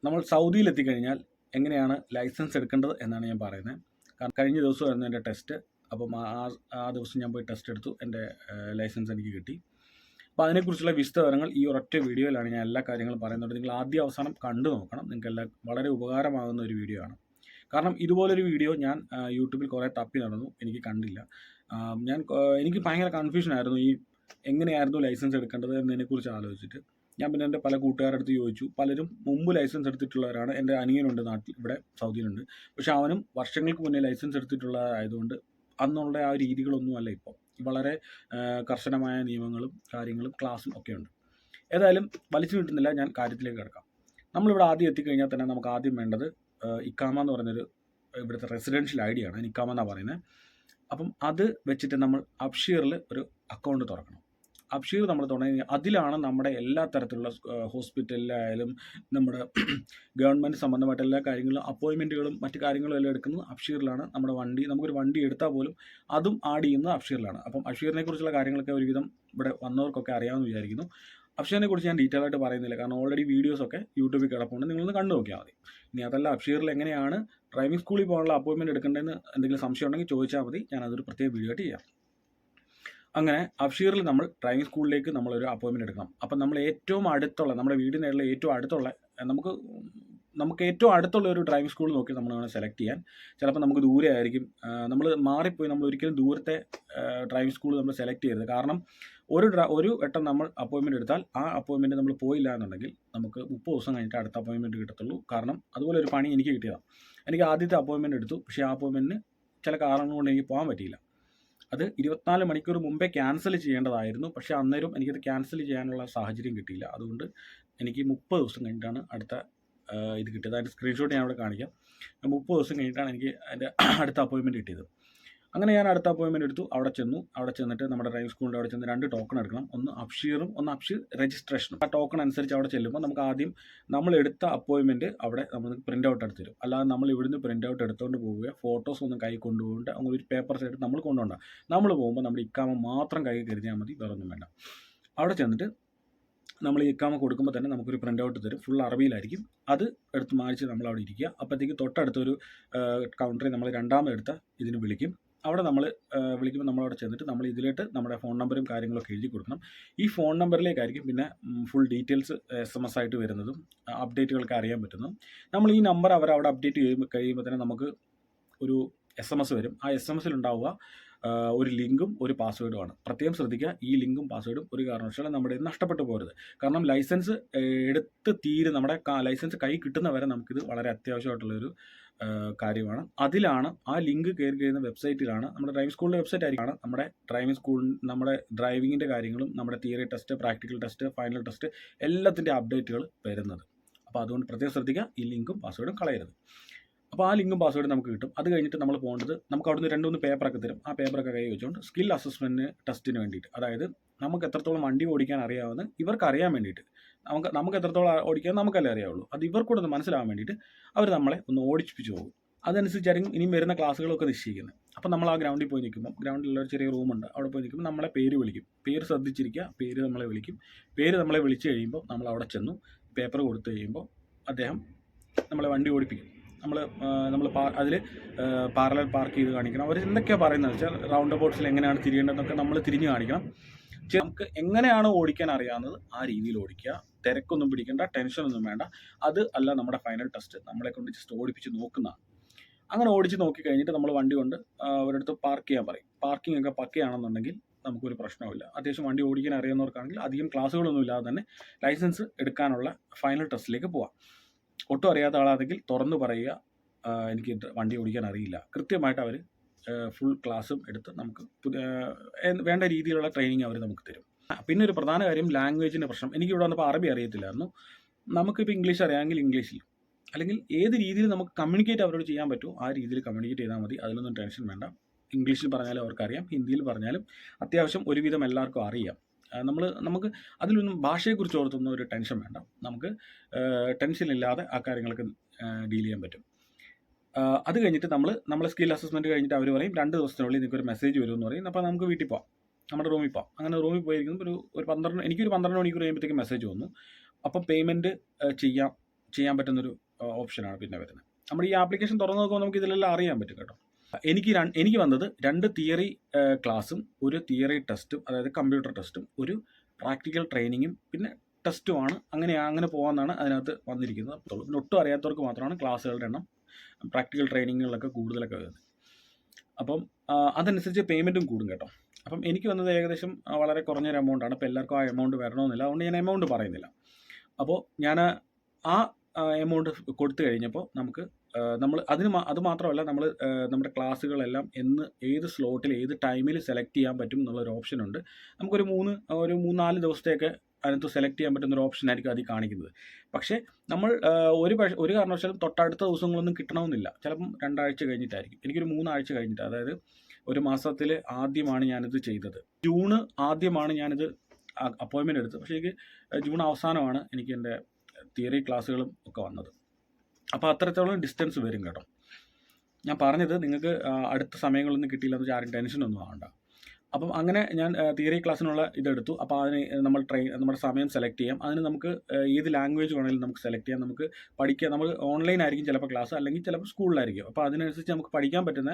നമ്മൾ സൗദിയിലെത്തിക്കഴിഞ്ഞാൽ എങ്ങനെയാണ് ലൈസൻസ് എടുക്കേണ്ടത് എന്നാണ് ഞാൻ പറയുന്നത്. കാരണം കഴിഞ്ഞ ദിവസമായിരുന്നു എൻ്റെ ടെസ്റ്റ്. അപ്പം ആ ദിവസം ഞാൻ പോയി ടെസ്റ്റ് എടുത്തു. എൻ്റെ ലൈസൻസ് എനിക്ക് കിട്ടി. അപ്പോൾ അതിനെക്കുറിച്ചുള്ള വിശദവിവരങ്ങൾ ഈ ഒരൊറ്റ വീഡിയോയിലാണ് ഞാൻ എല്ലാ കാര്യങ്ങളും പറയുന്നത്. നിങ്ങൾ ആദ്യം അവസാനം കണ്ടു നോക്കണം. നിങ്ങൾക്കെല്ലാം വളരെ ഉപകാരമാകുന്ന ഒരു വീഡിയോ ആണ്. കാരണം ഇതുപോലൊരു വീഡിയോ ഞാൻ യൂട്യൂബിൽ കുറേ തപ്പി നടന്നു, എനിക്ക് കണ്ടില്ല. എനിക്ക് ഭയങ്കര കൺഫ്യൂഷനായിരുന്നു ഈ എങ്ങനെയായിരുന്നു ലൈസൻസ് എടുക്കേണ്ടത് എന്നതിനെക്കുറിച്ച് ആലോചിച്ചിട്ട്. ഞാൻ പിന്നെ എൻ്റെ പല കൂട്ടുകാരുടെ അടുത്ത് ചോദിച്ചു. പലരും മുമ്പ് ലൈസൻസ് എടുത്തിട്ടുള്ളവരാണ്. എൻ്റെ അനിയനുണ്ട് നാട്ടിൽ, ഇവിടെ സൗദിയിലുണ്ട്. പക്ഷേ അവനും വർഷങ്ങൾക്ക് മുന്നേ ലൈസൻസ് എടുത്തിട്ടുള്ളതായതുകൊണ്ട് അന്നുള്ള ആ രീതികളൊന്നുമല്ല ഇപ്പോൾ. വളരെ കർശനമായ നിയമങ്ങളും കാര്യങ്ങളും ക്ലാസ്സും ഒക്കെയുണ്ട്. ഏതായാലും വലിച്ചു കിട്ടുന്നില്ല, ഞാൻ കാര്യത്തിലേക്ക് കിടക്കാം. നമ്മളിവിടെ ആദ്യം എത്തിക്കഴിഞ്ഞാൽ തന്നെ നമുക്ക് ആദ്യം വേണ്ടത് ഇക്കാമ എന്ന് പറഞ്ഞൊരു ഇവിടുത്തെ റെസിഡൻഷ്യൽ ഐ ഡിയാണ്. ഇക്കാമ എന്നാണ് പറയുന്നത്. അപ്പം അത് വെച്ചിട്ട് നമ്മൾ അബ്ഷീറിൽ ഒരു അക്കൗണ്ട് തുറക്കണം. അബ്ഷീർ നമ്മൾ തുടങ്ങി അതിലാണ് നമ്മുടെ എല്ലാ തരത്തിലുള്ള ഹോസ്പിറ്റലിലായാലും നമ്മുടെ ഗവൺമെൻറ് സംബന്ധമായിട്ട് എല്ലാ കാര്യങ്ങളും അപ്പോയിൻമെൻറ്റുകളും മറ്റു കാര്യങ്ങളും എല്ലാം എടുക്കുന്നത് അബ്ഷീറിലാണ്. നമ്മുടെ നമുക്കൊരു വണ്ടി എടുത്താൽ പോലും അതും ആഡ് ചെയ്യുന്നത് അബ്ഷീറിലാണ്. അപ്പം അബ്ഷീറിനെ കുറിച്ചുള്ള കാര്യങ്ങളൊക്കെ ഒരുവിധം ഇവിടെ വന്നവർക്കൊക്കെ അറിയാമെന്ന് വിചാരിക്കുന്നു. അബ്ഷീറിനെ കുറിച്ച് ഞാൻ ഡീറ്റെയിൽ ആയിട്ട് പറയുന്നില്ല, കാരണം ഓൾറെഡി വീഡിയോസൊക്കെ യൂട്യൂബിൽ കിടപ്പുണ്ട്, നിങ്ങളൊന്ന് കണ്ടു നോക്കിയാൽ മതി. ഇനി അതല്ല അബ്ഷീറിൽ എങ്ങനെയാണ് ഡ്രൈവിംഗ് സ്കൂളിൽ പോകാനുള്ള അപ്പോയിൻമെൻറ്റ് എടുക്കേണ്ടതെന്ന് എന്തെങ്കിലും സംശയം ഉണ്ടെങ്കിൽ ചോദിച്ചാൽ മതി, ഞാനതൊരു പ്രത്യേക വീഡിയോ ആയിട്ട് ചെയ്യാം. അങ്ങനെ അബ്ഷീറിൽ നമ്മൾ ഡ്രൈവിംഗ് സ്കൂളിലേക്ക് നമ്മളൊരു അപ്പോയിൻമെൻറ്റ് എടുക്കണം. അപ്പം നമ്മൾ ഏറ്റവും അടുത്തുള്ള നമ്മുടെ വീടിനുള്ള ഏറ്റവും അടുത്തുള്ള നമുക്ക് ഏറ്റവും അടുത്തുള്ള ഒരു ഡ്രൈവിംഗ് സ്കൂൾ നോക്കി നമ്മൾ വേണം സെലക്ട് ചെയ്യാൻ. ചിലപ്പോൾ നമുക്ക് ദൂരെ ആയിരിക്കും. നമ്മൾ മാറിപ്പോയി നമ്മൾ ഒരിക്കലും ദൂരത്തെ ഡ്രൈവിംഗ് സ്കൂൾ നമ്മൾ സെലക്ട് ചെയ്യരുത്. കാരണം ഒരു വട്ടം നമ്മൾ അപ്പോയിൻമെൻറ്റ് എടുത്താൽ ആ അപ്പോയിൻമെൻറ്റ് നമ്മൾ പോയില്ല എന്നുണ്ടെങ്കിൽ നമുക്ക് 30 ദിവസം കഴിഞ്ഞിട്ട് അടുത്ത അപ്പോയിൻമെൻറ്റ് കിട്ടത്തുള്ളൂ. കാരണം അതുപോലെ ഒരു പണി എനിക്ക് കിട്ടിയതാണ്. എനിക്ക് ആദ്യത്തെ അപ്പോയിൻമെൻറ്റ് എടുത്തു, പക്ഷേ ആ അപ്പോയിൻമെൻറ്റിന് ചില കാരണങ്ങൾ കൊണ്ട് എനിക്ക് പോകാൻ പറ്റിയില്ല. അത് 24 മണിക്കൂർ മുമ്പേ ക്യാൻസൽ ചെയ്യേണ്ടതായിരുന്നു. പക്ഷേ അന്നേരം എനിക്കത് ക്യാൻസൽ ചെയ്യാനുള്ള സാഹചര്യം കിട്ടിയില്ല. അതുകൊണ്ട് എനിക്ക് 30 ദിവസം കഴിഞ്ഞിട്ടാണ് അടുത്ത ഇത് കിട്ടിയത്. അതിൻ്റെ സ്ക്രീൻഷോട്ട് ഞാൻ ഇവിടെ കാണിക്കാം. 30 ദിവസം കഴിഞ്ഞിട്ടാണ് എനിക്ക് അതിൻ്റെ അടുത്ത അപ്പോയിൻമെൻറ്റ് കിട്ടിയത്. അങ്ങനെ ഞാൻ അടുത്ത അപ്പോയിൻമെൻറ്റ് എടുത്തു. അവിടെ ചെന്നിട്ട് നമ്മുടെ ഡ്രൈവിംഗ് സ്കൂളിൻ്റെ അവിടെ ചെന്ന് 2 ടോക്കൺ എടുക്കണം. ഒന്ന് അബ്ഷീറും ഒന്ന് അബ്ഷീർ രജിസ്ട്രേഷനും. ആ ടോക്കൺ അനുസരിച്ച് അവിടെ ചെല്ലുമ്പോൾ നമുക്ക് ആദ്യം നമ്മൾ എടുത്ത അപ്പോയിൻമെൻറ്റ് അവിടെ നമുക്ക് പ്രിൻ്റ് ഔട്ട് എടുത്ത് തരും. അല്ലാതെ നമ്മൾ ഇവിടുന്ന് പ്രിൻ്റ് ഔട്ട് എടുത്തുകൊണ്ട് പോവുക, ഫോട്ടോസ് ഒന്നും കൈ കൊണ്ടുപോകേണ്ട, അങ്ങനെ ഒരു പേപ്പർ സൈഡ് നമ്മൾ കൊണ്ടുപോകണ്ട. നമ്മൾ പോകുമ്പോൾ നമ്മുടെ ഇക്കാമ മാത്രം കൈ കരുതിയാൽ മതി, വേറെ ഒന്നും വേണ്ട. അവിടെ ചെന്നിട്ട് നമ്മൾ ഈ ഇക്കാമ കൊടുക്കുമ്പോൾ തന്നെ നമുക്കൊരു പ്രിൻ്റ് ഔട്ട് തരും. ഫുൾ അറബിയിലായിരിക്കും. അത് എടുത്ത് മായ്ച്ച് നമ്മളവിടെ ഇരിക്കുക. അപ്പോഴത്തേക്ക് തൊട്ടടുത്തൊരു കൗണ്ടറിൽ നമ്മൾ രണ്ടാമതെടുത്ത ഇതിന് വിളിക്കും. അവിടെ നമ്മൾ വിളിക്കുമ്പോൾ നമ്മളവിടെ ചെന്നിട്ട് നമ്മൾ ഇതിലോട്ട് നമ്മുടെ ഫോൺ നമ്പറും കാര്യങ്ങളൊക്കെ എഴുതി കൊടുക്കണം. ഈ ഫോൺ നമ്പറിലേക്കായിരിക്കും പിന്നെ ഫുൾ ഡീറ്റെയിൽസ് SMS ആയിട്ട് വരുന്നതും അപ്ഡേറ്റുകൾക്ക് അറിയാൻ പറ്റുന്നതും. നമ്മൾ ഈ നമ്പർ അവരവിടെ അപ്ഡേറ്റ് കഴിയുമ്പോൾ തന്നെ നമുക്ക് ഒരു SMS വരും. ആ SMS ഉണ്ടാവുക ഒരു ലിങ്കും ഒരു പാസ്വേഡുമാണ്. പ്രത്യേകം ശ്രദ്ധിക്കുക, ഈ ലിങ്കും പാസ്വേഡും ഒരു കാരണവശാലും നമ്മുടെ നഷ്ടപ്പെട്ടു പോകരുത്. കാരണം ലൈസൻസ് നമ്മുടെ ലൈസൻസ് കൈ കിട്ടുന്നവരെ നമുക്കിത് വളരെ അത്യാവശ്യമായിട്ടുള്ളൊരു കാര്യമാണ്. അതിലാണ് ആ ലിങ്ക് കയറി കഴിയുന്ന വെബ്സൈറ്റിലാണ് നമ്മുടെ ഡ്രൈവിംഗ് സ്കൂളിൻ്റെ വെബ്സൈറ്റ് ആയിരിക്കും നമ്മുടെ നമ്മുടെ ഡ്രൈവിങ്ങിൻ്റെ കാര്യങ്ങളും നമ്മുടെ theory test, practical test, final test എല്ലാത്തിൻ്റെ അപ്ഡേറ്റുകൾ വരുന്നത്. അപ്പോൾ അതുകൊണ്ട് പ്രത്യേകം ശ്രദ്ധിക്കുക, ഈ ലിങ്കും പാസ്വേഡും കളയരുത്. അപ്പോൾ ആ ലിങ്കും പാസ്വേഡും നമുക്ക് കിട്ടും. അത് കഴിഞ്ഞിട്ട് നമ്മൾ പോകേണ്ടത്, നമുക്ക് അവിടുന്ന് 2-3 പേപ്പറൊക്കെ തരും. ആ പേപ്പറൊക്കെ കൈ വെച്ചുകൊണ്ട് സ്കിൽ അസസ്മെൻറ്റ് ടെസ്റ്റിന് വേണ്ടിയിട്ട്, അതായത് നമുക്ക് എത്രത്തോളം വണ്ടി ഓടിക്കാൻ അറിയാമെന്ന് ഇവർക്ക് അറിയാൻ വേണ്ടിയിട്ട്, നമുക്ക് എത്രത്തോളം ഓടിക്കാൻ നമുക്കല്ലേ അറിയാവുള്ളൂ, അത് ഇവർക്കൂടെ ഒന്ന് മനസ്സിലാവാൻ വേണ്ടിയിട്ട് അവർ നമ്മളെ ഒന്ന് ഓടിപ്പിച്ചു പോകും. അതനുസരിച്ചായിരിക്കും ഇനിയും വരുന്ന ക്ലാസ്സുകളൊക്കെ നിശ്ചയിക്കുന്നത്. അപ്പോൾ നമ്മൾ ആ ഗ്രൗണ്ടിൽ പോയി നിൽക്കുമ്പോൾ, ഗ്രൗണ്ടിലുള്ള ഒരു ചെറിയ റൂമുണ്ട്, അവിടെ പോയി നിൽക്കുമ്പോൾ നമ്മളെ പേര് വിളിക്കും. പേര് ശ്രദ്ധിച്ചിരിക്കുക, പേര് നമ്മളെ വിളിക്കും. പേര് നമ്മളെ വിളിച്ച് കഴിയുമ്പോൾ നമ്മൾ അവിടെ ചെന്നു പേപ്പർ കൊടുത്തു കഴിയുമ്പോൾ അദ്ദേഹം നമ്മളെ വണ്ടി ഓടിപ്പിക്കും. നമ്മൾ അതിൽ പാരലൽ പാർക്ക് ചെയ്ത് കാണിക്കണം. അവർ എന്തൊക്കെയാണ് പറയുന്നത് വെച്ചാൽ റൗണ്ട് അബൌട്ട്സിൽ എങ്ങനെയാണ് തിരിയേണ്ടതെന്നൊക്കെ നമ്മൾ തിരിഞ്ഞ് കാണിക്കണം. നമുക്ക് എങ്ങനെയാണോ ഓടിക്കാൻ അറിയാവുന്നത് ആ രീതിയിൽ ഓടിക്കുക. തിരക്കൊന്നും പിടിക്കേണ്ട, ടെൻഷനൊന്നും വേണ്ട. അത് അല്ല നമ്മുടെ ഫൈനൽ ടെസ്റ്റ്. നമ്മളെ കൊണ്ട് ജസ്റ്റ് ഓടിപ്പിച്ച് നോക്കുന്നതാണ്. അങ്ങനെ ഓടിച്ച് നോക്കി കഴിഞ്ഞിട്ട് നമ്മൾ വണ്ടി കൊണ്ട് ഒരിടത്ത് പാർക്ക് ചെയ്യാൻ പറയും. പാർക്കിംഗ് ഒക്കെ പക്കയാണെന്നുണ്ടെങ്കിൽ നമുക്കൊരു പ്രശ്നമില്ല. അത്യാവശ്യം വണ്ടി ഓടിക്കാൻ അറിയാവുന്നവർക്കാണെങ്കിൽ അധികം ക്ലാസ്സുകളൊന്നും ഇല്ലാതെ തന്നെ ലൈസൻസ് എടുക്കാനുള്ള ഫൈനൽ ടെസ്റ്റിലേക്ക് പോവാം. ഒട്ടും അറിയാത്ത ആളാണെങ്കിൽ തുറന്നു പറയുക, എനിക്ക് വണ്ടി ഓടിക്കാൻ അറിയില്ല. കൃത്യമായിട്ട് അവർ ഫുൾ ക്ലാസ്സും എടുത്ത് നമുക്ക് വേണ്ട രീതിയിലുള്ള ട്രെയിനിങ് അവർ നമുക്ക് തരും. പിന്നെ ഒരു പ്രധാന കാര്യം ലാംഗ്വേജിൻ്റെ പ്രശ്നം. എനിക്കിവിടെ വന്നപ്പോൾ അറബി അറിയത്തില്ലായിരുന്നു. നമുക്കിപ്പോൾ ഇംഗ്ലീഷ് അറിയാമെങ്കിൽ ഇംഗ്ലീഷിൽ, അല്ലെങ്കിൽ ഏത് രീതിയിൽ നമുക്ക് കമ്മ്യൂണിക്കേറ്റ് അവരോട് ചെയ്യാൻ പറ്റുമോ ആ രീതിയിൽ കമ്മ്യൂണിക്കേറ്റ് ചെയ്താൽ മതി. അതിലൊന്നും ടെൻഷൻ വേണ്ട. ഇംഗ്ലീഷിൽ പറഞ്ഞാലും അവർക്കറിയാം, ഹിന്ദിയിൽ പറഞ്ഞാലും അത്യാവശ്യം ഒരുവിധം എല്ലാവർക്കും അറിയാം. നമുക്ക് അതിലൊന്നും ഭാഷയെക്കുറിച്ച് ഓർത്തൊന്നും ഒരു ടെൻഷൻ വേണ്ട. നമുക്ക് ടെൻഷനില്ലാതെ ആ കാര്യങ്ങളൊക്കെ ഡീൽ ചെയ്യാൻ പറ്റും. അത് കഴിഞ്ഞിട്ട് നമ്മളെ സ്കിൽ അസസ്മെൻറ്റ് കഴിഞ്ഞിട്ട് അവർ പറയും 2 ദിവസത്തിനുള്ളിൽ നിങ്ങൾക്കൊരു മെസ്സേജ് വരുമെന്ന് പറയും. അപ്പോൾ നമുക്ക് വീട്ടിൽ പോകാം, നമ്മുടെ റൂമിൽ പോകാം. അങ്ങനെ റൂമിൽ പോയിരിക്കുമ്പോൾ എനിക്കൊരു 12 മണിക്കൂർ കഴിയുമ്പോഴത്തേക്കും മെസ്സേജ് വന്നു. അപ്പം പേയ്മെൻറ്റ് ചെയ്യാം ചെയ്യാൻ പറ്റുന്നൊരു ഓപ്ഷനാണ് പിന്നെ വരുന്നത്. നമ്മൾ ഈ ആപ്ലിക്കേഷൻ തുറന്ന് നോക്കുമ്പോൾ നമുക്ക് ഇതിലെല്ലാം അറിയാൻ പറ്റും കേട്ടോ. എനിക്ക് വന്നത് 2 തിയറി ക്ലാസ്സും 1 തിയറി ടെസ്റ്റും, അതായത് കമ്പ്യൂട്ടർ ടെസ്റ്റും, 1 പ്രാക്ടിക്കൽ ട്രെയിനിങ്ങും പിന്നെ ടെസ്റ്റുമാണ്. അങ്ങനെ പോകാമെന്നാണ് അതിനകത്ത് വന്നിരിക്കുന്നത്. പിന്നെ ഒട്ടും അറിയാത്തവർക്ക് മാത്രമാണ് ക്ലാസ്സുകളുടെ എണ്ണം പ്രാക്ടിക്കൽ ട്രെയിനിങ്ങുകളിലൊക്കെ കൂടുതലൊക്കെ വരുന്നത്. അപ്പം അതനുസരിച്ച് പേയ്മെൻറ്റും കൂടും കേട്ടോ. അപ്പം എനിക്ക് വന്നത് ഏകദേശം വളരെ കുറഞ്ഞൊരു എമൗണ്ടാണ്. അപ്പോൾ എല്ലാവർക്കും ആ എമൗണ്ട് വരണമെന്നില്ല, അതുകൊണ്ട് ഞാൻ എമൗണ്ട് പറയുന്നില്ല. അപ്പോൾ ഞാൻ ആ എമൗണ്ട് കൊടുത്തു കഴിഞ്ഞപ്പോൾ നമുക്ക് നമ്മൾ അത് മാത്രമല്ല, നമ്മൾ നമ്മുടെ ക്ലാസ്സുകളെല്ലാം ഏത് സ്ലോട്ടിൽ ഏത് ടൈമിൽ സെലക്ട് ചെയ്യാൻ പറ്റും എന്നുള്ളൊരു ഓപ്ഷനുണ്ട്. നമുക്കൊരു 3-4 ദിവസത്തേക്ക് അതിനകത്ത് സെലക്ട് ചെയ്യാൻ പറ്റുന്നൊരു ഓപ്ഷനായിരിക്കും അതിൽ കാണിക്കുന്നത്. പക്ഷേ നമ്മൾ ഒരു കാരണവശാലും തൊട്ടടുത്ത ദിവസങ്ങളൊന്നും കിട്ടണമെന്നില്ല. ചിലപ്പം 2 ആഴ്ച കഴിഞ്ഞിട്ടായിരിക്കും. എനിക്കൊരു 3 ആഴ്ച കഴിഞ്ഞിട്ട്, അതായത് ഒരു മാസത്തിൽ ആദ്യമാണ് ഞാനിത് ചെയ്തത്. ജൂണ് ആദ്യമാണ് ഞാനിത് അപ്പോയിൻമെൻറ്റ് എടുത്തത്. പക്ഷേ എനിക്ക് ജൂൺ അവസാനമാണ് എനിക്ക് എൻ്റെ തിയറി ക്ലാസ്സുകളും ഒക്കെ വന്നത്. അപ്പോൾ അത്രത്തോളം ഡിസ്റ്റൻസ് വരും കേട്ടോ. ഞാൻ പറഞ്ഞത് നിങ്ങൾക്ക് അടുത്ത സമയങ്ങളൊന്നും കിട്ടിയില്ലെന്ന് വെച്ചാൽ ആരും ടെൻഷനൊന്നും ആവണ്ട. അപ്പം അങ്ങനെ ഞാൻ തിയറി ക്ലാസ്സിനുള്ള ഇതെടുത്തു. അപ്പോൾ അതിന് നമ്മുടെ സമയം സെലക്ട് ചെയ്യാം. അതിന് നമുക്ക് ഏത് ലാംഗ്വേജ് വേണമെങ്കിലും നമുക്ക് സെലക്ട് ചെയ്യാം. നമുക്ക് പഠിക്കാൻ, നമ്മൾ ഓൺലൈൻ ആയിരിക്കും ചിലപ്പോൾ ക്ലാസ്, അല്ലെങ്കിൽ ചിലപ്പോൾ സ്കൂളിലായിരിക്കും. അപ്പോൾ അതിനനുസരിച്ച് നമുക്ക് പഠിക്കാൻ പറ്റുന്ന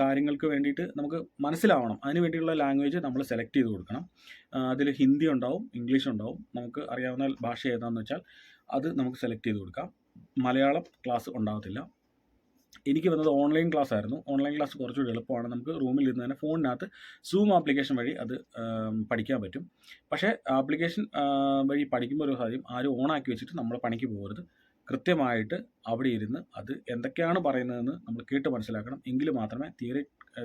കാര്യങ്ങൾക്ക് വേണ്ടിയിട്ട് നമുക്ക് മനസ്സിലാവണം. അതിന് വേണ്ടിയുള്ള ലാംഗ്വേജ് നമ്മൾ സെലക്ട് ചെയ്ത് കൊടുക്കണം. അതിൽ ഹിന്ദി ഉണ്ടാവും, ഇംഗ്ലീഷ് ഉണ്ടാവും. നമുക്ക് അറിയാവുന്ന ഭാഷ ഏതാണെന്ന് വെച്ചാൽ അത് നമുക്ക് സെലക്ട് ചെയ്ത് കൊടുക്കാം. മലയാളം ക്ലാസ് ഉണ്ടാകത്തില്ല. എനിക്ക് വന്നത് ഓൺലൈൻ ക്ലാസ് ആയിരുന്നു. ഓൺലൈൻ ക്ലാസ് കുറച്ചുകൂടി എളുപ്പമാണ്. നമുക്ക് റൂമിൽ ഇരുന്ന് തന്നെ ഫോണിനകത്ത് സൂം ആപ്ലിക്കേഷൻ വഴി അത് പഠിക്കാൻ പറ്റും. പക്ഷേ ആപ്ലിക്കേഷൻ വഴി പഠിക്കുമ്പോൾ ഒരു കാര്യം, ആരും ഓണാക്കി വെച്ചിട്ട് നമ്മൾ പണിക്ക് പോകരുത്. കൃത്യമായിട്ട് അവിടെ ഇരുന്ന് അത് എന്തൊക്കെയാണ് പറയുന്നതെന്ന് നമ്മൾ കേട്ട് മനസ്സിലാക്കണം. എങ്കിൽ മാത്രമേ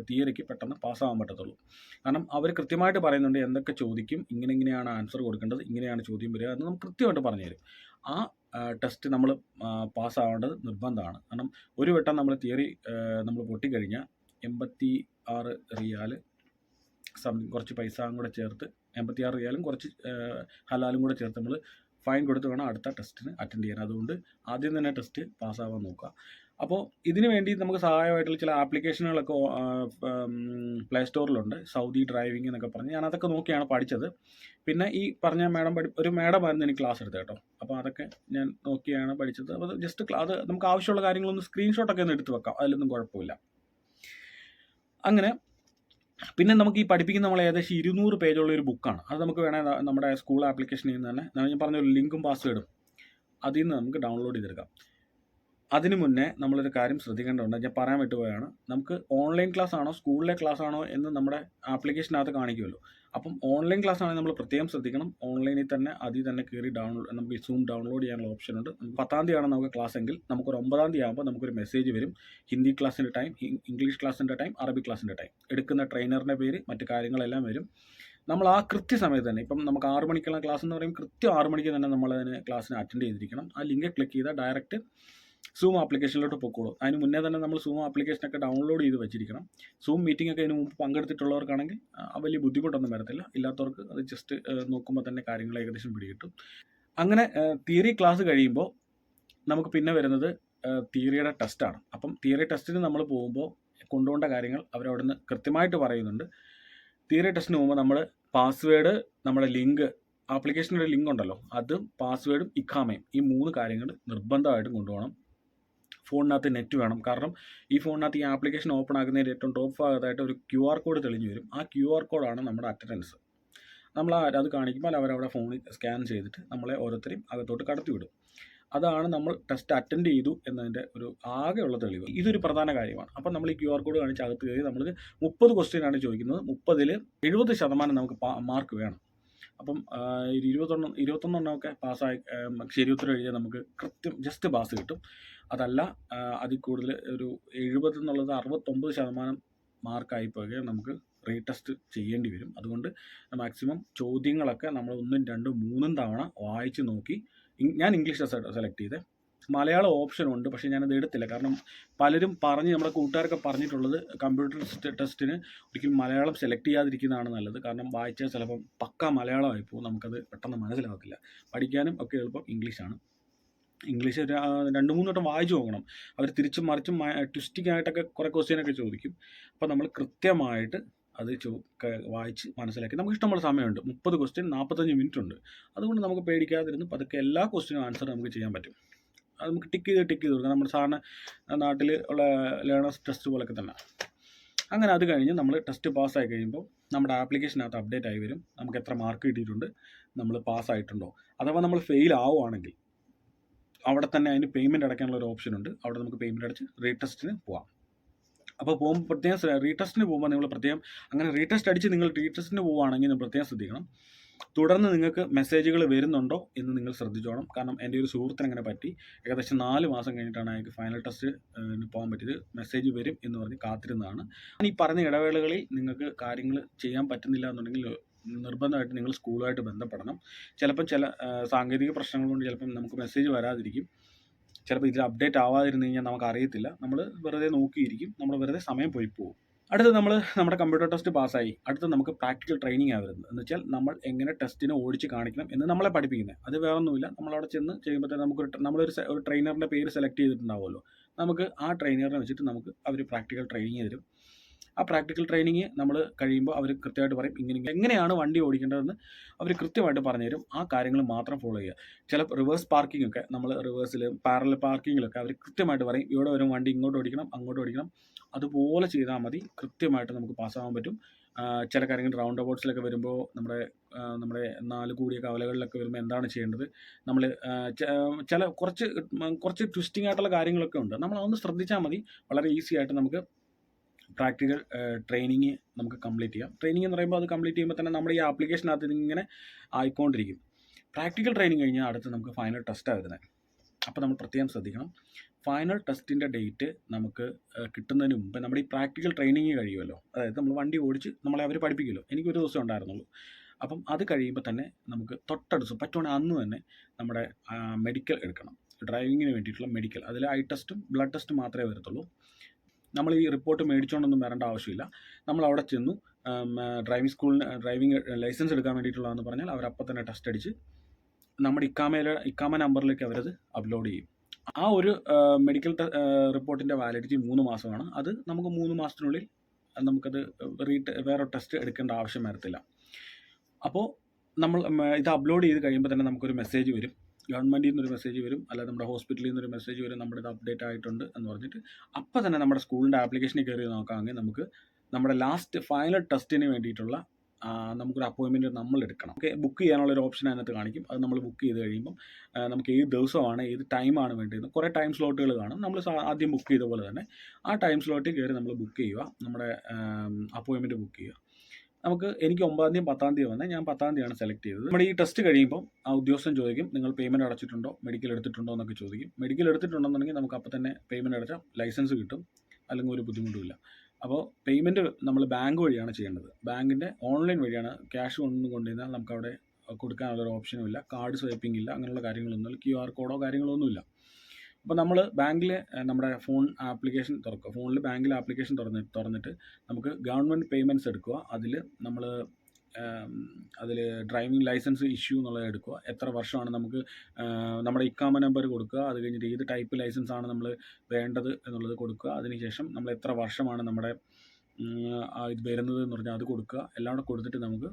തിയറിക്ക് പെട്ടെന്ന് പാസ്സാകാൻ പറ്റത്തുള്ളൂ. കാരണം അവർ കൃത്യമായിട്ട് പറയുന്നുണ്ട് എന്തൊക്കെ ചോദിക്കും, ഇങ്ങനെയാണ് ആൻസർ കൊടുക്കേണ്ടത്, ഇങ്ങനെയാണ് ചോദ്യം വരിക എന്ന് നമുക്ക് കൃത്യമായിട്ട് പറഞ്ഞു തരും. ആ ടെസ്റ്റ് നമ്മൾ പാസ്സാവേണ്ടത് നിർബന്ധമാണ്. കാരണം ഒരു വട്ടം നമ്മൾ തിയറി നമ്മൾ പൊട്ടിക്കഴിഞ്ഞാൽ 86 റിയാൽ സംതിങ്, കുറച്ച് പൈസയും കൂടെ ചേർത്ത് 86 റിയാലും കുറച്ച് ഹലാലും കൂടെ ചേർത്ത് നമ്മൾ ഫൈൻ കൊടുത്ത് വേണം അടുത്ത ടെസ്റ്റിന് അറ്റൻഡ് ചെയ്യാൻ. അതുകൊണ്ട് ആദ്യം തന്നെ ടെസ്റ്റ് പാസ്സാവാൻ നോക്കുക. അപ്പോൾ ഇതിന് വേണ്ടി നമുക്ക് സഹായമായിട്ടുള്ള ചില ആപ്ലിക്കേഷനുകളൊക്കെ പ്ലേ സ്റ്റോറിലുണ്ട്. സൗദി ഡ്രൈവിംഗ് എന്നൊക്കെ പറഞ്ഞ് ഞാൻ അതൊക്കെ നോക്കിയാണ് പഠിച്ചത്. പിന്നെ ഈ പറഞ്ഞ ഒരു മാഡമായിരുന്നു എനിക്ക് ക്ലാസ് എടുത്തത് കേട്ടോ. അപ്പോൾ അതൊക്കെ ഞാൻ നോക്കിയാണ് പഠിച്ചത്. അപ്പോൾ ജസ്റ്റ് അത് നമുക്ക് ആവശ്യമുള്ള കാര്യങ്ങളൊന്ന് സ്ക്രീൻഷോട്ടൊക്കെ ഒന്ന് എടുത്ത് വെക്കാം, അതിലൊന്നും കുഴപ്പമില്ല. അങ്ങനെ പിന്നെ നമുക്ക് ഈ പഠിപ്പിക്കുന്ന നമ്മൾ ഏകദേശം 200 പേജുള്ള ഒരു ബുക്കാണ്. അത് നമുക്ക് വേണേൽ നമ്മുടെ സ്കൂൾ ആപ്ലിക്കേഷനിൽ നിന്ന് തന്നെ ഞാൻ പറഞ്ഞ ഒരു ലിങ്കും പാസ്വേഡും അതിൽ നിന്ന് നമുക്ക് ഡൗൺലോഡ് ചെയ്തെടുക്കാം. അതിന് മുന്നേ നമ്മളൊരു കാര്യം ശ്രദ്ധിക്കേണ്ടതുണ്ട്, ഞാൻ പറയാൻ വിട്ടുപോയാണ്. നമുക്ക് ഓൺലൈൻ ക്ലാസ് ആണോ സ്കൂളിലെ ക്ലാസ് ആണോ എന്ന് നമ്മുടെ ആപ്ലിക്കേഷനകത്ത് കാണിക്കുമല്ലോ. അപ്പം ഓൺലൈൻ ക്ലാസ് ആണെങ്കിൽ നമ്മൾ പ്രത്യേകം ശ്രദ്ധിക്കണം. ഓൺലൈനിൽ തന്നെ അതിൽ തന്നെ കയറി നമുക്ക് സൂം ഡൗൺലോഡ് ചെയ്യാനുള്ള ഓപ്ഷനുണ്ട്. 10-ാം തീയതിയാണ് നമുക്ക് ക്ലാസ് എങ്കിൽ നമുക്കൊരു 9-ാം തീയതി ആകുമ്പോൾ നമുക്കൊരു മെസ്സേജ് വരും. ഹിന്ദി ക്ലാസ്സിൻ്റെ ടൈം, ഇംഗ്ലീഷ് ക്ലാസ്സിൻ്റെ ടൈം, അറബി ക്ലാസ്സിൻ്റെ ടൈം, എടുക്കുന്ന ട്രെയിനറിൻ്റെ പേര്, മറ്റു കാര്യങ്ങളെല്ലാം വരും. നമ്മൾ ആ കൃത്യസമയത്ത് തന്നെ, ഇപ്പം നമുക്ക് 6 മണിക്കുള്ള ക്ലാസ് എന്ന് പറയുമ്പോൾ കൃത്യം 6 മണിക്ക് തന്നെ ക്ലാസ്സിന് അറ്റൻഡ് ചെയ്തിരിക്കണം. ആ ലിങ്ക് ക്ലിക്ക് ചെയ്താൽ ഡയറക്റ്റ് സൂം ആപ്ലിക്കേഷനിലോട്ട് പൊക്കോളൂ. അതിന് മുന്നേ തന്നെ നമ്മൾ സൂം ആപ്ലിക്കേഷനൊക്കെ ഡൗൺലോഡ് ചെയ്ത് വെച്ചിരിക്കണം. സൂം മീറ്റിംഗ് ഒക്കെ ഇതിന് മുമ്പ് പങ്കെടുത്തിട്ടുള്ളവർക്കാണെങ്കിൽ വലിയ ബുദ്ധിമുട്ടൊന്നും വരത്തില്ല. ഇല്ലാത്തവർക്ക് അത് ജസ്റ്റ് നോക്കുമ്പോൾ തന്നെ കാര്യങ്ങൾ ഏകദേശം പിടികിട്ടും. അങ്ങനെ തിയറി ക്ലാസ് കഴിയുമ്പോൾ നമുക്ക് പിന്നെ വരുന്നത് തിയറിയുടെ ടെസ്റ്റാണ്. അപ്പം തിയറി ടെസ്റ്റിന് നമ്മൾ പോകുമ്പോൾ കൊണ്ടുപോകേണ്ട കാര്യങ്ങൾ അവരവിടെ നിന്ന് കൃത്യമായിട്ട് പറയുന്നുണ്ട്. തിയറി ടെസ്റ്റിന് പോകുമ്പോൾ നമ്മൾ പാസ്വേഡ്, നമ്മുടെ ലിങ്ക്, ആപ്ലിക്കേഷൻ്റെ ലിങ്ക് ഉണ്ടല്ലോ, അതും പാസ്വേഡും ഇഖാമയും, ഈ 3 കാര്യങ്ങൾ നിർബന്ധമായിട്ടും കൊണ്ടുപോകണം. ഫോണിനകത്ത് നെറ്റ് വേണം. കാരണം ഈ ഫോണിനകത്ത് ഈ ആപ്ലിക്കേഷൻ ഓപ്പൺ ആക്കുന്നതിൻ്റെ ഏറ്റവും ടോപ്പ് ഭാഗത്തായിട്ട് ഒരു QR കോഡ് തെളിഞ്ഞു വരും. ആ QR കോഡാണ് നമ്മുടെ അറ്റൻഡൻസ്. നമ്മൾ അത് കാണിക്കുമ്പോൾ അവരവിടെ ഫോണിൽ സ്കാൻ ചെയ്തിട്ട് നമ്മളെ ഓരോരുത്തരെയും അകത്തോട്ട് കടത്തി വിടും. അതാണ് നമ്മൾ ടെസ്റ്റ് അറ്റൻഡ് ചെയ്തു എന്നതിൻ്റെ ഒരു ആകെയുള്ള തെളിവ്. ഇതൊരു പ്രധാന കാര്യമാണ്. അപ്പം നമ്മൾ ഈ QR കോഡ് കാണിച്ച് അകത്ത് കയറി നമ്മൾക്ക് 30 ക്വസ്റ്റ്യനാണ് ചോദിക്കുന്നത്. 30-ൽ 70% നമുക്ക് മാർക്ക് വേണം. അപ്പം 21 പാസ്സായി ശരി ഉത്തരം എഴുതിയാൽ നമുക്ക് കൃത്യം ജസ്റ്റ് പാസ് കിട്ടും. അതല്ല അതിൽ കൂടുതൽ ഒരു 70 എന്നുള്ളത് 69% മാർക്കായി പോവുകയും നമുക്ക് റീടെസ്റ്റ് ചെയ്യേണ്ടി വരും. അതുകൊണ്ട് മാക്സിമം ചോദ്യങ്ങളൊക്കെ നമ്മൾ 1, 2, 3 തവണ വായിച്ച് നോക്കി. ഞാൻ ഇംഗ്ലീഷ് സെലക്ട് ചെയ്തേ. മലയാളം ഓപ്ഷനുണ്ട്, പക്ഷേ ഞാനത് എടുത്തില്ല. കാരണം പലരും നമ്മുടെ കൂട്ടുകാരൊക്കെ പറഞ്ഞിട്ടുള്ളത് കമ്പ്യൂട്ടർ ടെസ്റ്റിന് ഒരിക്കലും മലയാളം സെലക്ട് ചെയ്യാതിരിക്കുന്നതാണ് നല്ലത്. കാരണം വായിച്ചാൽ ചിലപ്പം പക്ക മലയാളമായി പോകും, നമുക്കത് പെട്ടെന്ന് മനസ്സിലാകത്തില്ല. പഠിക്കാനും ഒക്കെ എളുപ്പം ഇംഗ്ലീഷാണ്. ഇംഗ്ലീഷ് 2-3 വട്ടം വായിച്ചു നോക്കണം. അവർ തിരിച്ചും മറിച്ചും ട്വിസ്റ്റിംഗ് ആയിട്ടൊക്കെ കുറേ ക്വസ്റ്റ്യനൊക്കെ ചോദിക്കും. അപ്പോൾ നമ്മൾ കൃത്യമായിട്ട് അത് വായിച്ച് മനസ്സിലാക്കി. നമുക്ക് ഇഷ്ടമുള്ള സമയമുണ്ട്. 30 ക്വസ്റ്റ്യൻ 45 മിനിറ്റ് ഉണ്ട്. അതുകൊണ്ട് നമുക്ക് പേടിക്കാതിരുന്ന് പതുക്കെ എല്ലാ ക്വസ്റ്റ്യനും ആൻസർ നമുക്ക് ചെയ്യാൻ പറ്റും. അത് നമുക്ക് ടിക്ക് ചെയ്ത് കൊടുക്കാം. നമ്മുടെ സാധാരണ നാട്ടിൽ ഉള്ള ലേണേഴ്സ് ടെസ്റ്റ് പോലൊക്കെ തന്നെ. അങ്ങനെ അത് കഴിഞ്ഞ് നമ്മൾ ടെസ്റ്റ് പാസ്സായി കഴിയുമ്പോൾ നമ്മുടെ ആപ്ലിക്കേഷനകത്ത് അപ്ഡേറ്റ് ആയി വരും. നമുക്ക് എത്ര മാർക്ക് കിട്ടിയിട്ടുണ്ട്, നമ്മൾ പാസ്സായിട്ടുണ്ടോ. അഥവാ നമ്മൾ ഫെയിൽ ആവുകയാണെങ്കിൽ അവിടെ തന്നെ അതിന് പേയ്മെൻറ്റ് അടയ്ക്കാനുള്ള ഒരു ഓപ്ഷൻ ഉണ്ട്. അവിടെ നമുക്ക് പേയ്മെൻറ്റ് അടച്ച് റീടെസ്റ്റിന് പോകാം. അപ്പോൾ പോകുമ്പോൾ പ്രത്യേകം റീടെസ്റ്റിന് പോകുമ്പോൾ നിങ്ങൾ പ്രത്യേകം അങ്ങനെ റീടെസ്റ്റ് അടിച്ച് നിങ്ങൾ റീടെസ്റ്റിന് പോവുകയാണെങ്കിൽ നിങ്ങൾ പ്രത്യേകം ശ്രദ്ധിക്കണം. തുടർന്ന് നിങ്ങൾക്ക് മെസ്സേജുകൾ വരുന്നുണ്ടോ എന്ന് നിങ്ങൾ ശ്രദ്ധിച്ചോണം. കാരണം എൻ്റെ ഒരു സുഹൃത്തിന് അങ്ങനെ പറ്റി. ഏകദേശം 4 മാസം കഴിഞ്ഞിട്ടാണ് അയാൾക്ക് ഫൈനൽ ടെസ്റ്റ് പോകാൻ പറ്റിയത്. മെസ്സേജ് വരും എന്ന് പറഞ്ഞ് കാത്തിരുന്നതാണ്. ഈ പറഞ്ഞ ഇടവേളകളിൽ നിങ്ങൾക്ക് കാര്യങ്ങൾ ചെയ്യാൻ പറ്റുന്നില്ല എന്നുണ്ടെങ്കിൽ നിർബന്ധമായിട്ട് നിങ്ങൾ സ്കൂളുമായിട്ട് ബന്ധപ്പെടണം. ചിലപ്പോൾ ചില സാങ്കേതിക പ്രശ്നങ്ങൾ കൊണ്ട് ചിലപ്പം നമുക്ക് മെസ്സേജ് വരാതിരിക്കും. ചിലപ്പോൾ ഇതിൽ അപ്ഡേറ്റ് ആവാതിരുന്ന് കഴിഞ്ഞാൽ നമുക്ക് അറിയത്തില്ല. നമ്മൾ വെറുതെ നോക്കിയിരിക്കും. നമ്മൾ വെറുതെ സമയം പോയി പോകും. അടുത്ത് നമ്മൾ നമ്മുടെ കമ്പ്യൂട്ടർ ടെസ്റ്റ് പാസ്സായി. അടുത്ത് നമുക്ക് പ്രാക്ടിക്കൽ ട്രെയിനിങ് വരുന്നത്. എന്ന് വെച്ചാൽ നമ്മൾ എങ്ങനെ ടെസ്റ്റിനെ ഓടിച്ച് കാണിക്കണം എന്ന് നമ്മളെ പഠിപ്പിക്കുന്നത്. അത് വേറൊന്നുമില്ല. നമ്മളവിടെ ചെന്ന് ചെയ്യുമ്പോഴത്തേക്ക് നമ്മളൊരു ട്രെയിനറിൻ്റെ പേര് സെലക്ട് ചെയ്തിട്ടുണ്ടാവുമല്ലോ. നമുക്ക് ആ ട്രെയിനറിനെ വെച്ചിട്ട് നമുക്ക് അവർ പ്രാക്ടിക്കൽ ട്രെയിനിങ് തരും. ആ പ്രാക്ടിക്കൽ ട്രെയിനിങ് നമ്മൾ കഴിയുമ്പോൾ അവർ കൃത്യമായിട്ട് പറയും എങ്ങനെയാണ് വണ്ടി ഓടിക്കേണ്ടതെന്ന് അവർ കൃത്യമായിട്ട് പറഞ്ഞുതരും. ആ കാര്യങ്ങൾ മാത്രം ഫോളോ ചെയ്യുക. ചില റിവേഴ്സ് പാർക്കിംഗ് ഒക്കെ നമ്മൾ റിവേഴ്സിൽ പാരലൽ പാർക്കിങ്ങിലൊക്കെ അവർ കൃത്യമായിട്ട് പറയും ഇവിടെ വരും വണ്ടി ഇങ്ങോട്ട് ഓടിക്കണം അങ്ങോട്ട് ഓടിക്കണം. അതുപോലെ ചെയ്താൽ മതി. കൃത്യമായിട്ട് നമുക്ക് പാസ്സാകാൻ പറ്റും. ചില കാര്യങ്ങൾ റൗണ്ട് അബൌട്ട്സിലൊക്കെ വരുമ്പോൾ നമ്മുടെ 4 കൂടിയ കവലകളിലൊക്കെ വരുമ്പോൾ എന്താണ് ചെയ്യേണ്ടത്, നമ്മൾ ചില കുറച്ച് ട്വിസ്റ്റിംഗ് ആയിട്ടുള്ള കാര്യങ്ങളൊക്കെ ഉണ്ട്. നമ്മൾ അതൊന്ന് ശ്രദ്ധിച്ചാൽ മതി. വളരെ ഈസി ആയിട്ട് നമുക്ക് പ്രാക്ടിക്കൽ ട്രെയിനിങ് നമുക്ക് കംപ്ലീറ്റ് ചെയ്യാം. ട്രെയിനിങ് എന്ന് പറയുമ്പോൾ അത് കംപ്ലീറ്റ് ചെയ്യുമ്പോൾ തന്നെ നമ്മുടെ ഈ ആപ്ലിക്കേഷനകത്ത് ഇതിങ്ങനെ ആയിക്കൊണ്ടിരിക്കും. പ്രാക്ടിക്കൽ ട്രെയിനിങ് കഴിഞ്ഞാൽ അടുത്ത് നമുക്ക് ഫൈനൽ ടെസ്റ്റാണ് വരുന്നത്. അപ്പോൾ നമ്മൾ പ്രത്യേകം ശ്രദ്ധിക്കണം. ഫൈനൽ ടെസ്റ്റിൻ്റെ ഡേറ്റ് നമുക്ക് കിട്ടുന്നതിന് മുമ്പ് നമ്മുടെ ഈ പ്രാക്ടിക്കൽ ട്രെയിനിങ് കഴിയുമല്ലോ. അതായത് നമ്മൾ വണ്ടി ഓടിച്ച് നമ്മളെ അവർ പഠിപ്പിക്കുമല്ലോ. എനിക്കൊരു ദിവസം ഉണ്ടായിരുന്നുള്ളൂ. അപ്പം അത് കഴിയുമ്പോൾ തന്നെ നമുക്ക് തൊട്ടടുത്ത് പറ്റുവാണെങ്കിൽ അന്ന് തന്നെ നമ്മുടെ മെഡിക്കൽ എടുക്കണം. ഡ്രൈവിങ്ങിന് വേണ്ടിയിട്ടുള്ള മെഡിക്കൽ. അതിൽ ഐ ടെസ്റ്റും ബ്ലഡ് ടെസ്റ്റും മാത്രമേ വരത്തുള്ളൂ. നമ്മൾ ഈ റിപ്പോർട്ട് മേടിച്ചുകൊണ്ടൊന്നും വരേണ്ട ആവശ്യമില്ല. നമ്മൾ അവിടെ ചെന്നു ഡ്രൈവിംഗ് ലൈസൻസ് എടുക്കാൻ വേണ്ടിയിട്ടുള്ളതെന്ന് പറഞ്ഞാൽ അവരപ്പം തന്നെ ടെസ്റ്റ് അടിച്ച് നമ്മുടെ ഇക്കാമ നമ്പറിലേക്ക് അവരത് അപ്ലോഡ് ചെയ്യും. ആ ഒരു മെഡിക്കൽ റിപ്പോർട്ടിൻ്റെ വാലിഡിറ്റി 3 മാസമാണ്. അത് നമുക്ക് 3 മാസത്തിനുള്ളിൽ നമുക്കത് വേറെ ടെസ്റ്റ് എടുക്കേണ്ട ആവശ്യം വരത്തില്ല. അപ്പോൾ നമ്മൾ ഇത് അപ്ലോഡ് ചെയ്ത് കഴിയുമ്പോൾ തന്നെ നമുക്കൊരു മെസ്സേജ് വരും. ഗവൺമെൻറ്റിൽ നിന്നൊരു മെസ്സേജ് വരും, അല്ലാതെ നമ്മുടെ ഹോസ്പിറ്റലിൽ നിന്നൊരു മെസ്സേജ് വരും, നമ്മുടെ ഇത് അപ്ഡേറ്റ് ആയിട്ടുണ്ട് എന്ന് പറഞ്ഞിട്ട്. അപ്പോൾ തന്നെ നമ്മുടെ സ്കൂളിൻ്റെ ആപ്ലിക്കേഷനിൽ കയറി നോക്കാമെങ്കിൽ നമുക്ക് നമ്മുടെ ലാസ്റ്റ് ഫൈനൽ ടെസ്റ്റിന് വേണ്ടിയിട്ടുള്ള നമുക്കൊരു അപ്പോയിൻമെൻറ്റ് നമ്മൾ എടുക്കണം. ബുക്ക് ചെയ്യാനുള്ളൊരു ഓപ്ഷൻ അതിനകത്ത് കാണിക്കും. അത് നമ്മൾ ബുക്ക് ചെയ്ത് കഴിയുമ്പം നമുക്ക് ഏത് ദിവസമാണ് ഏത് ടൈമാണ് വേണ്ടതെന്ന് കുറേ ടൈം സ്ലോട്ടുകൾ കാണും. നമ്മൾ ആദ്യം ബുക്ക് ചെയ്ത പോലെ തന്നെ ആ ടൈം സ്ലോട്ടിൽ കയറി നമ്മൾ ബുക്ക് ചെയ്യുക, നമ്മുടെ അപ്പോയിൻമെൻറ്റ് ബുക്ക് ചെയ്യുക. എനിക്ക് 9-ാം തീയതി 10-ാം തീയതി വന്നത്. ഞാൻ 10-ാം തീയതിയാണ് സെലക്ട് ചെയ്തത്. നമ്മുടെ ഈ ടെസ്റ്റ് കഴിയുമ്പോൾ ആ ഉദ്യോഗസ്ഥൻ ചോദിക്കും നിങ്ങൾ പേയ്മെൻറ്റ് അടച്ചിട്ടുണ്ടോ, മെഡിക്കൽ എടുത്തിട്ടുണ്ടോ എന്നൊക്കെ ചോദിക്കും. മെഡിക്കൽ എടുത്തിട്ടുണ്ടെന്നുണ്ടെങ്കിൽ നമുക്ക് അപ്പോൾ തന്നെ പേയ്മെൻറ്റ് അടച്ചാൽ ലൈസൻസ് കിട്ടും, അല്ലെങ്കിൽ ഒരു ബുദ്ധിമുട്ടുമില്ല. അപ്പോൾ പേയ്മെൻറ്റ് നമ്മൾ ബാങ്ക് വഴിയാണ് ചെയ്യേണ്ടത്. ബാങ്കിൻ്റെ ഓൺലൈൻ വഴിയാണ്. ക്യാഷ് കൊണ്ടുവന്നാൽ നമുക്കവിടെ കൊടുക്കാനുള്ളൊരു ഓപ്ഷനും ഇല്ല. കാർഡ് സ്വൈപ്പിംഗ് ഇല്ല, അങ്ങനെയുള്ള കാര്യങ്ങളൊന്നുമില്ല. QR കോഡോ കാര്യങ്ങളൊന്നുമില്ല. അപ്പോൾ നമ്മൾ ബാങ്കിൽ നമ്മുടെ ഫോൺ ആപ്ലിക്കേഷൻ തുറക്കുക. ഫോണിൽ ബാങ്കിൽ ആപ്ലിക്കേഷൻ തുറന്നിട്ട് നമുക്ക് ഗവൺമെൻറ് പേയ്മെൻറ്റ്സ് എടുക്കുക. അതിൽ ഡ്രൈവിംഗ് ലൈസൻസ് ഇഷ്യൂ എന്നുള്ളത് എടുക്കുക. എത്ര വർഷമാണ് നമുക്ക് നമ്മുടെ ഇക്കാമ നമ്പർ കൊടുക്കുക. അത് കഴിഞ്ഞിട്ട് ഏത് ടൈപ്പ് ലൈസൻസ് ആണ് നമ്മൾ വേണ്ടത് എന്നുള്ളത് കൊടുക്കുക. അതിനുശേഷം നമ്മൾ എത്ര വർഷമാണ് നമ്മുടെ ഇത് വരുന്നത് എന്ന് പറഞ്ഞാൽ അത് കൊടുക്കുക. എല്ലാം കൂടെ കൊടുത്തിട്ട് നമുക്ക്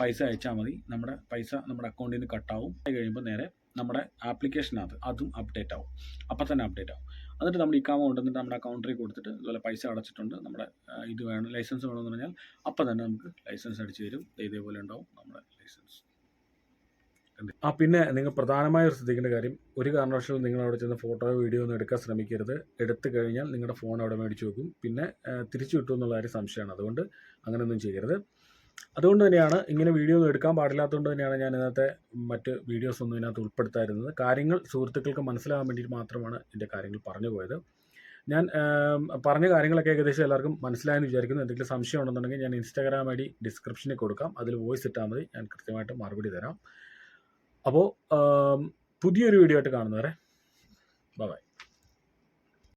പൈസ അയച്ചാൽ മതി. നമ്മുടെ പൈസ നമ്മുടെ അക്കൗണ്ടിൽ നിന്ന് കട്ടാവും. അത് കഴിയുമ്പോൾ നേരെ നമ്മുടെ ആപ്ലിക്കേഷനകത്ത് അതും അപ്ഡേറ്റ് ആവും. അപ്പം തന്നെ അപ്ഡേറ്റ് ആവും. എന്നിട്ട് നമ്മൾ ഇക്കാമ കൊണ്ടുവന്നിട്ട് നമ്മുടെ അക്കൗണ്ടിൽ കൊടുത്തിട്ട് ഇതുപോലെ പൈസ അടച്ചിട്ടുണ്ട്, നമ്മുടെ ഇത് വേണം, ലൈസൻസ് വേണമെന്ന് പറഞ്ഞാൽ അപ്പം തന്നെ നമുക്ക് ലൈസൻസ് അടിച്ച് തരും. ഇതേപോലെ ഉണ്ടാവും നമ്മുടെ ലൈസൻസ്. പിന്നെ നിങ്ങൾ പ്രധാനമായും ശ്രദ്ധിക്കേണ്ട കാര്യം, ഒരു കാരണവശാലും നിങ്ങൾ അവിടെ ചെന്ന് ഫോട്ടോയോ വീഡിയോ ഒന്നും എടുക്കാൻ ശ്രമിക്കരുത്. എടുത്തു കഴിഞ്ഞാൽ നിങ്ങളുടെ ഫോൺ അവിടെ മേടിച്ച് വെക്കും, പിന്നെ തിരിച്ചു കിട്ടും എന്നുള്ള കാര്യം സംശയമാണ്. അതുകൊണ്ട് അങ്ങനെയൊന്നും ചെയ്യരുത്. അതുകൊണ്ട് തന്നെയാണ് ഇങ്ങനെ വീഡിയോ ഒന്നും എടുക്കാൻ പാടില്ലാത്തതുകൊണ്ട് തന്നെയാണ് ഞാൻ ഇതിനകത്തെ മറ്റ് വീഡിയോസ് ഒന്നും ഇതിനകത്ത് ഉൾപ്പെടുത്താതിരുന്നത്. കാര്യങ്ങൾ സുഹൃത്തുക്കൾക്ക് മനസ്സിലാകാൻ വേണ്ടിയിട്ട് മാത്രമാണ് ഇതിൻ്റെ കാര്യങ്ങൾ പറഞ്ഞു പോയത്. ഞാൻ പറഞ്ഞ കാര്യങ്ങളൊക്കെ ഏകദേശം എല്ലാവർക്കും മനസ്സിലായെന്ന് വിചാരിക്കുന്നു. എന്തെങ്കിലും സംശയം ഉണ്ടെന്നുണ്ടെങ്കിൽ ഞാൻ ഇൻസ്റ്റാഗ്രാം ID ഡിസ്ക്രിപ്ഷനിൽ കൊടുക്കാം. അതിൽ വോയിസ് ഇട്ടാൽ മതി, ഞാൻ കൃത്യമായിട്ട് മറുപടി തരാം. അപ്പോൾ പുതിയൊരു വീഡിയോ ആയിട്ട് കാണുന്നവരെ ബൈ.